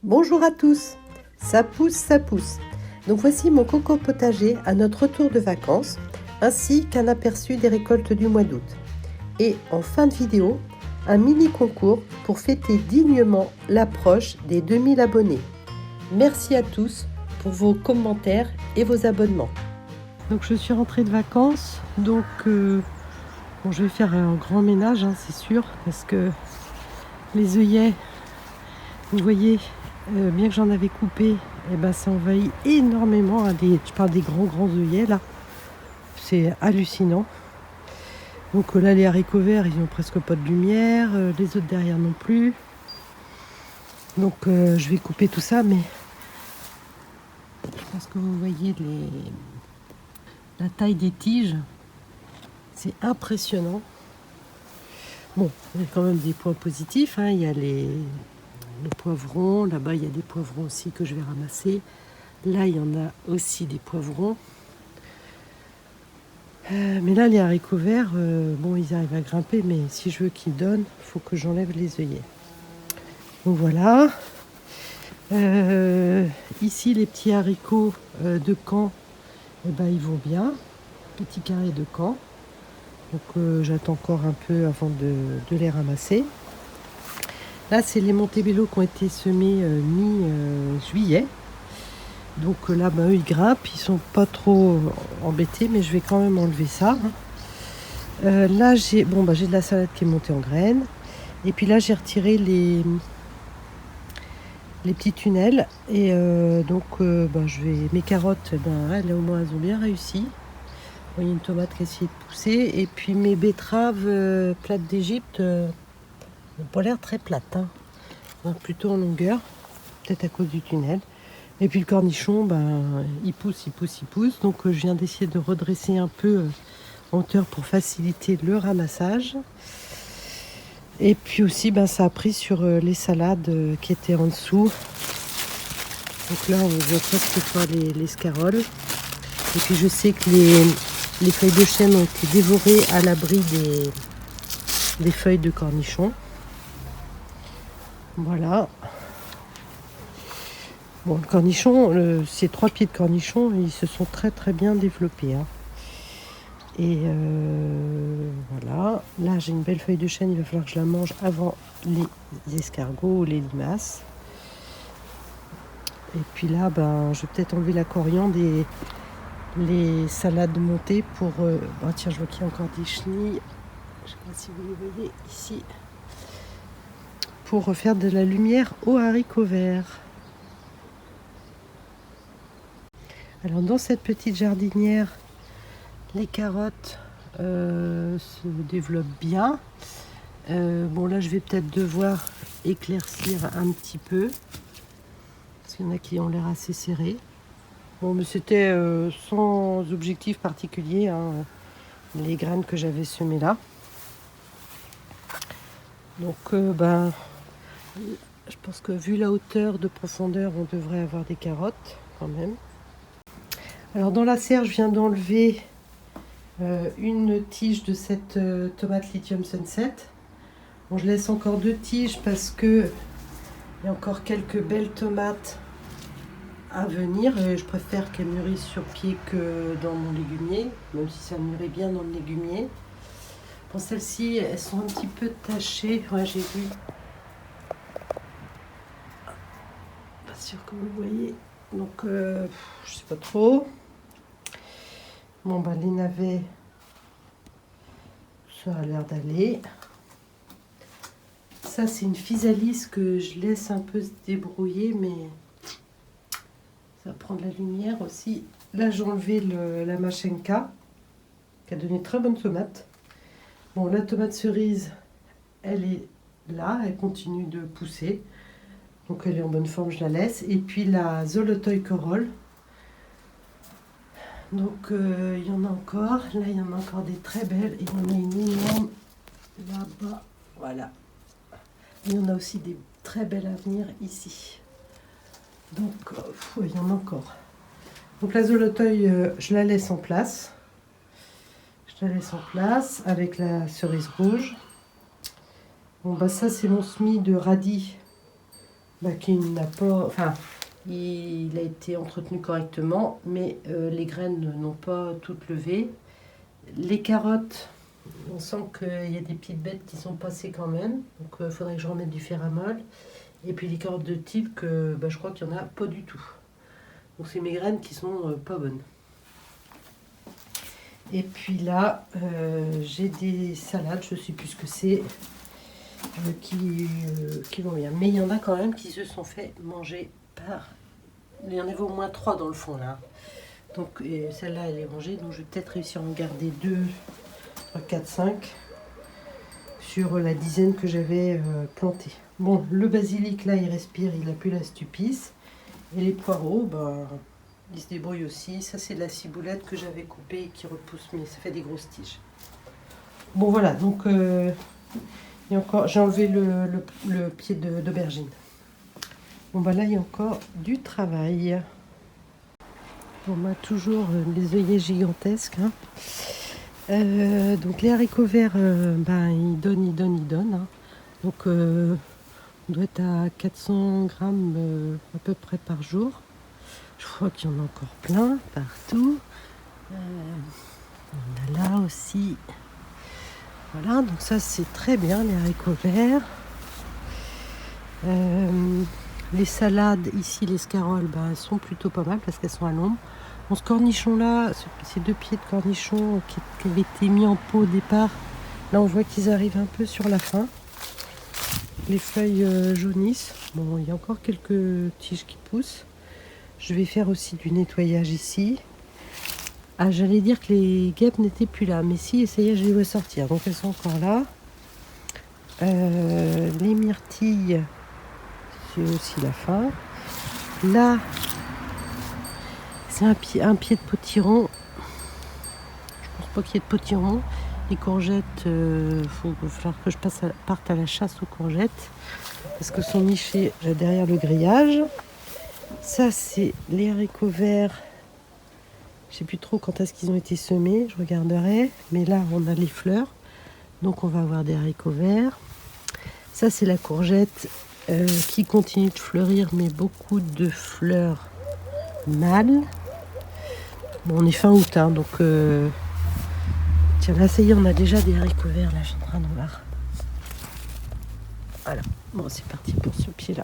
Bonjour à tous, ça pousse, ça pousse. Donc voici mon coco potager à notre retour de vacances, ainsi qu'un aperçu des récoltes du mois d'août. Et en fin de vidéo, un mini concours pour fêter dignement l'approche des 2000 abonnés. Merci à tous pour vos commentaires et vos abonnements. Donc je suis rentrée de vacances, donc je vais faire un grand ménage, c'est sûr, parce que les œillets, vous voyez, bien que j'en avais coupé, ça envahit énormément. Je parle des grands œillets là, c'est hallucinant. Donc là, les haricots verts, ils n'ont presque pas de lumière, les autres derrière non plus. Donc je vais couper tout ça, mais je pense que vous voyez la taille des tiges, c'est impressionnant. Bon, il y a quand même des points positifs, il y a les poivrons, là-bas il y a des poivrons aussi que je vais ramasser. Là il y en a aussi des poivrons. Mais là les haricots verts, ils arrivent à grimper, mais si je veux qu'ils donnent, il faut que j'enlève les œillets. Donc voilà. Ici les petits haricots de Caen, ils vont bien. Petits carrés de Caen. Donc j'attends encore un peu avant de les ramasser. Là, c'est les Montebello qui ont été semés mi-juillet. Donc là, eux, ils grimpent. Ils sont pas trop embêtés, mais je vais quand même enlever ça. Là, j'ai de la salade qui est montée en graines. Et puis là, j'ai retiré les petits tunnels. Et mes carottes, elles, au moins, elles ont bien réussi. Il y a une tomate qui a essayé de pousser. Et puis mes betteraves plates d'Égypte n'ont pas l'air très plates. Donc plutôt en longueur, peut-être à cause du tunnel. Et puis le cornichon, il pousse. Donc je viens d'essayer de redresser un peu en hauteur pour faciliter le ramassage. Et puis aussi, ça a pris sur les salades qui étaient en dessous. Donc là, on voit presque pas les scaroles. Et puis je sais que les feuilles de chêne ont été dévorées à l'abri des feuilles de cornichon. Voilà. Bon, le cornichon, ces 3 pieds de cornichon, ils se sont très bien développés. Et voilà. Là, j'ai une belle feuille de chêne, il va falloir que je la mange avant les escargots ou les limaces. Et puis là, je vais peut-être enlever la coriandre et les salades montées pour... tiens, je vois qu'il y a encore des chenilles. Je ne sais pas si vous les voyez ici. Pour refaire de la lumière aux haricots verts. Alors dans cette petite jardinière, les carottes se développent bien. Là je vais peut-être devoir éclaircir un petit peu. Parce qu'il y en a qui ont l'air assez serrés. Bon, mais c'était sans objectif particulier, les graines que j'avais semées là. Donc je pense que vu la hauteur de profondeur, on devrait avoir des carottes quand même. Alors dans la serre, je viens d'enlever une tige de cette tomate Lithium Sunset. Bon, je laisse encore 2 tiges parce que il y a encore quelques belles tomates à venir. Et je préfère qu'elles mûrissent sur pied que dans mon légumier, même si ça mûrit bien dans le légumier. Bon, celles-ci, elles sont un petit peu tachées. Ouais, j'ai vu. Pas sûr que vous voyez. Donc, je sais pas trop. Bon, les navets, ça a l'air d'aller. Ça, c'est une physalis que je laisse un peu se débrouiller, mais ça prend de la lumière aussi. Là, j'ai enlevé la Machenka, qui a donné de très bonnes tomates. Bon, la tomate cerise, elle est là, elle continue de pousser. Donc, elle est en bonne forme, je la laisse. Et puis, la Zolotoy Corolle. Donc, il y en a encore. Là, il y en a encore des très belles. Et il y en a une énorme là-bas. Voilà. Il y en a aussi des très belles à venir ici. Donc, il y en a encore. Donc, la Zolotoy, je la laisse en place. Je la laisse en place avec la cerise rouge. Bon, ça, c'est mon semis de radis qui n'a pas, enfin, il a été entretenu correctement, mais les graines n'ont pas toutes levé. Les carottes, on sent qu'il y a des petites bêtes qui sont passées quand même, donc il faudrait que je remette du ferramol. Et puis les carottes de type que je crois qu'il n'y en a pas du tout. Donc c'est mes graines qui sont pas bonnes. Et puis là, j'ai des salades, je ne sais plus ce que c'est, qui vont bien. Mais il y en a quand même qui se sont fait manger par... Il y en avait au moins 3 dans le fond là. Donc celle-là, elle est mangée, donc je vais peut-être réussir à en garder 2, 3, 4, 5 sur la dizaine que j'avais plantée. Bon, le basilic là, il respire, il a plus la stupisse. Et les poireaux, ils se débrouillent aussi. Ça, c'est de la ciboulette que j'avais coupée et qui repousse, mais ça fait des grosses tiges. Bon, voilà, donc j'ai enlevé le pied d'aubergine. Bon, là, il y a encore du travail. On a toujours les œillets gigantesques. Hein. Donc, les haricots verts, ils donnent. Hein. Donc, on doit être à 400 grammes à peu près par jour. Je crois qu'il y en a encore plein partout. On a là aussi. Voilà, donc ça c'est très bien les haricots verts. Les salades ici, les scaroles, elles sont plutôt pas mal parce qu'elles sont à l'ombre. Bon, ce cornichon là, ces 2 pieds de cornichon qui avaient été mis en pot au départ, là on voit qu'ils arrivent un peu sur la fin. Les feuilles jaunissent. Bon, il y a encore quelques tiges qui poussent. Je vais faire aussi du nettoyage ici. Ah, j'allais dire que les guêpes n'étaient plus là, mais si, ça y est, je les vois sortir. Donc elles sont encore là. Les myrtilles, c'est aussi la fin. Là, c'est un pied de potiron. Je pense pas qu'il y ait de potiron. Les courgettes, il va falloir que je parte à la chasse aux courgettes parce que sont nichées derrière le grillage. Ça, c'est les haricots verts. Je ne sais plus trop quand est-ce qu'ils ont été semés, je regarderai. Mais là, on a les fleurs. Donc, on va avoir des haricots verts. Ça, c'est la courgette qui continue de fleurir, mais beaucoup de fleurs mâles. Bon, on est fin août, hein, donc... Tiens, là, ça y est, on a déjà des haricots verts. Là, je suis en train de voir. Voilà. Bon, c'est parti pour ce pied-là.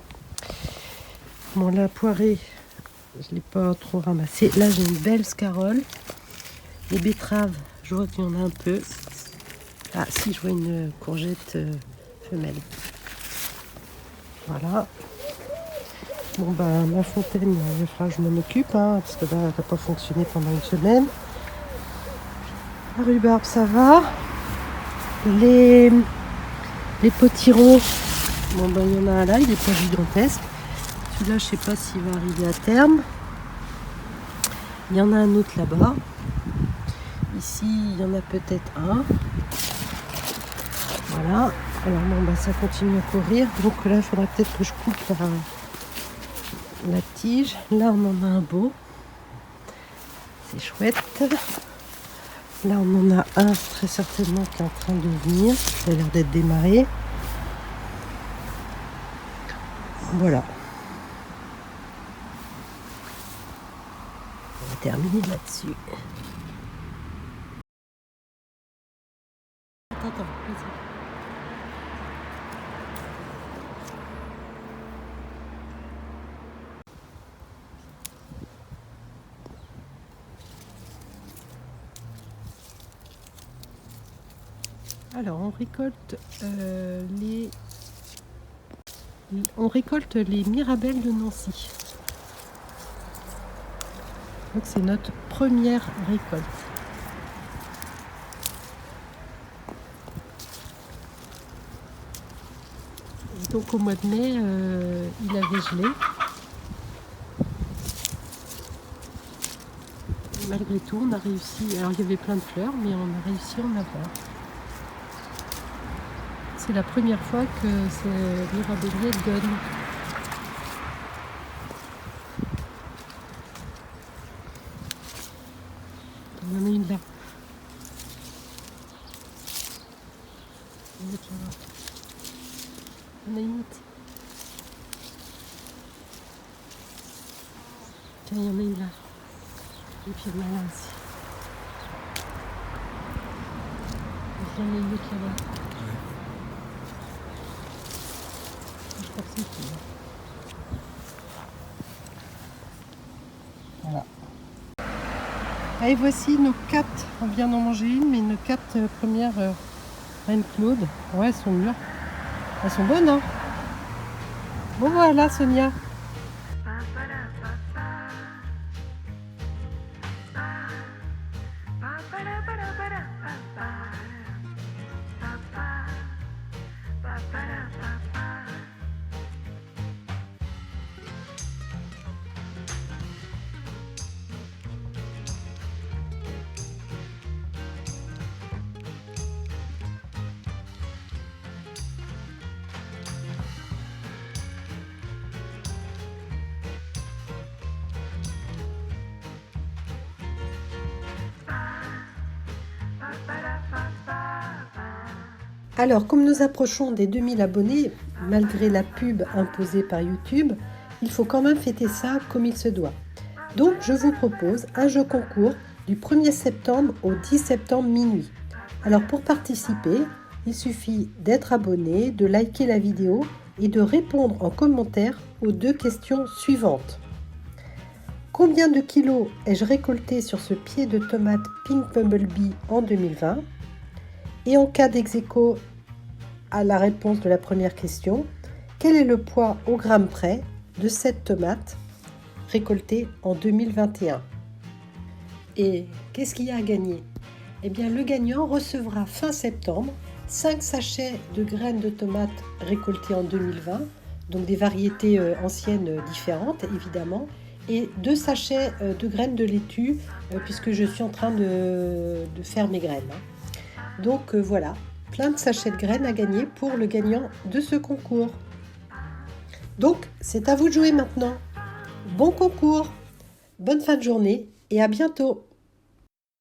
Bon, la poirée, je ne l'ai pas trop ramassée. Là, j'ai une belle scarole. Les betteraves, je vois qu'il y en a un peu. Ah, si, je vois une courgette femelle. Voilà. Bon, ma fontaine, il faudra que je m'en occupe, hein, parce que là, elle n'a pas fonctionné pendant une semaine. La rhubarbe, ça va. Les potirons, il y en a un là, il n'est pas gigantesque. Celui-là, je ne sais pas s'il va arriver à terme. Il y en a un autre là-bas. Ici, il y en a peut-être un. Voilà. Alors, ça continue à courir. Donc là, il faudra peut-être que je coupe la tige. Là, on en a un beau. C'est chouette. Là, on en a un très certainement qui est en train de venir. Ça a l'air d'être démarré. Voilà. On va terminer là-dessus. Attends, vas-y. Alors, on récolte les mirabelles de Nancy. Donc, c'est notre première récolte. Et donc, au mois de mai, il avait gelé. Malgré tout, on a réussi. Alors, il y avait plein de fleurs, mais on a réussi à en avoir. C'est la première fois que ces mirabelliers donnent. Il y en a une là. Il y en a une autre. Tiens, il y en a une là. Et puis il y en a là aussi. Il y en a une autre là-bas. Je crois que c'est tout. Voilà. Et voici nos 4. On vient d'en manger une, mais nos 4 premières Reine Claude. Ouais, elles sont mûres. Elles sont bonnes, hein. Bon voilà, Sonia. Alors, comme nous approchons des 2000 abonnés, malgré la pub imposée par YouTube, il faut quand même fêter ça comme il se doit. Donc, je vous propose un jeu concours du 1er septembre au 10 septembre minuit. Alors, pour participer, il suffit d'être abonné, de liker la vidéo et de répondre en commentaire aux 2 questions suivantes. Combien de kilos ai-je récolté sur ce pied de tomate Pink Bumblebee en 2020? Et en cas d'ex-aequo à la réponse de la première question, quel est le poids au gramme près de cette tomate récoltée en 2021? Et qu'est-ce qu'il y a à gagner? Eh bien, le gagnant recevra fin septembre 5 sachets de graines de tomates récoltées en 2020, donc des variétés anciennes différentes évidemment, et 2 sachets de graines de laitue puisque je suis en train de faire mes graines. Donc voilà, plein de sachets de graines à gagner pour le gagnant de ce concours. Donc c'est à vous de jouer maintenant. Bon concours, bonne fin de journée et à bientôt.